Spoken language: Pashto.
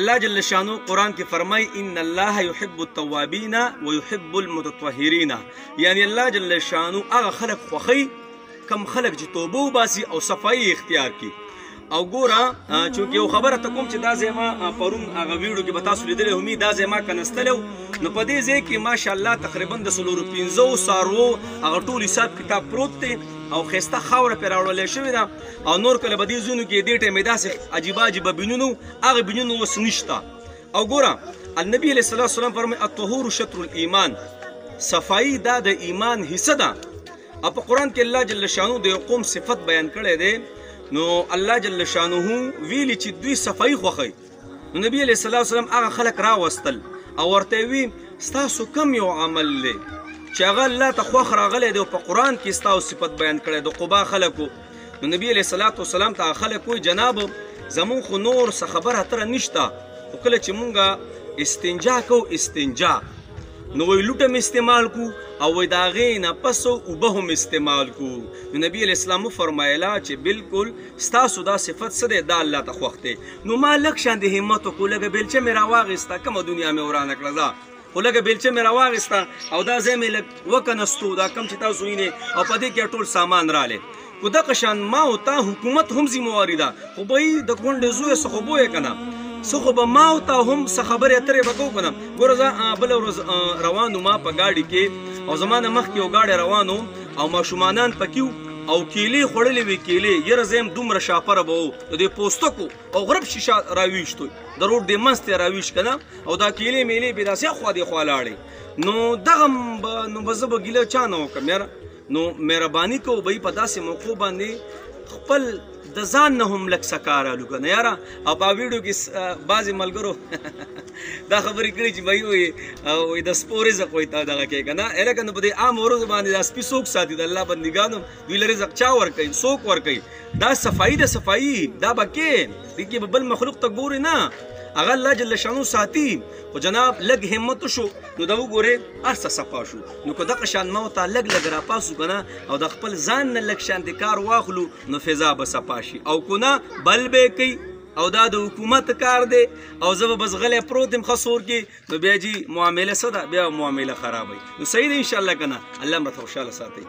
الله جل شانو قرآن کې فرمای ان الله يحب التوابین ويحب المتطهرین، یعنی الله جل شانو هغه خلق خوښي کم خلق چې توبه وباسي او صفایي اختیار کی. او ګوره چونکې یو خبره ته کوم چې دا ځای ما پرون هغه ویډیو کې به تاسو لیدلی همي دا ځای ما کنستلی و، نو په دې ځای کې ماشاءالله تقریبا د 450 څاروو هغه ټول حساب کتاب پروت دی او ښایسته خاوره پرې راوړلی شوې ده. او نور کله به دې ځایونو کې دې ټایمې داسې عجیبه عجیبه بینونه هغه بینونه اوس نشته. او ګوره النبي علیه الصلاة والسلام فرمایي الطهور شطر الایمان، صفایي دا د ایمان حصه ده. او په قرآن کې الله جل شانو د یو قوم صفت بیان کړی دی، نو الله جل شانه ویلي چې دوی صفایي خوښوي. نو نبی علیه الصلاة والسلام هغه خلک راوستل او ورته یې وی ستاسو کم یو عمل دی چې هغه الله ته خوښ راغلی دی او په قرآن کې ستاسو صفت بیان کړی د قبا خلکو. نو نبی علیه الصلاة والسلام ته خلک وایي جناب زمون خو نور څه خبره اتره نشته، خو کله چې مونږ استنجا کوو استنجا نو وی لوټه هم استعمال کو او وی د هغې نه پس اوبه هم استعمال کو. نو نبی علیه السلام وفرمایله چې بالکل ستاسو دا صفت څه دی دا الله ته خوښ دی. نو ما لږ شان د همت وکړو، لږه بیلچه مې راواغېسته، کومه دنیا مې ورانه کړه ده، خو لږه بیلچه مې راواغېسته او دا ځای مې لږ وکنستو، دا کم چې تاسو وینئ او په دې کې ټول سامان رالی. خو دغه شان ما او تا حکومت هم ذمواري ده، خو به یې د کونډې زویه څه خو بویې که نه څه خو به ما او تا هم څه خبرې اترې به کوو که نه. ګوره زه بله ورځ روان وم په ګاډي کې او زما نه مخکې یو ګاډی روان و او ماشومانان پکې او کیلې خوړلې وې کیلې، یره زه یم دومره شاپره به و د دې پوستکو او غرب شیشه راویشتو د روډ دې منځ ته یې راویش که نه، او دا کیلې میلې بې داسې خوا دې خوا لاړې. نو دغه نو به زه به ګیله چا نه وکړم یاره. نو مهرباني کوو به په داسې موقعو باندې خپل د ځان نه هم لږ څه کار الو که نه یاره. او په ویډیو کې بعضې ملګرو دا خبرې کړي چې بهی وایي د سپو رزق وایي تا دغه کوې که نه. هلکه نو په دې عام ورځو باندې دا سپي څوک ساتي؟ د الله بندګانو دوی له رزق چا ورکوي؟ څوک ورکوي؟ دا صفایي د صفایي دا به کې دې کې به بل مخلوق ته ګورې نه، هغه الله جل شانو ساتي. خو جناب لږ همت شو نو دا وګورې هر څه صفا شو. نو که دغه شان ما ورته لږ لږ راپاسو که نه او د خپل ځان نه لږ شانتې کار واخلو نو فضا به صفا شي. او که نه بل به یې کوي او دا د حکومت کار دی او زه به بس غلی پروت یم ښه سور کې، نو بیا جي معامله څه ده؟ بیا معامله خرابوي. نو صحیح دی انشاءالله که نه؟ الله مرته خوشحاله ساتي.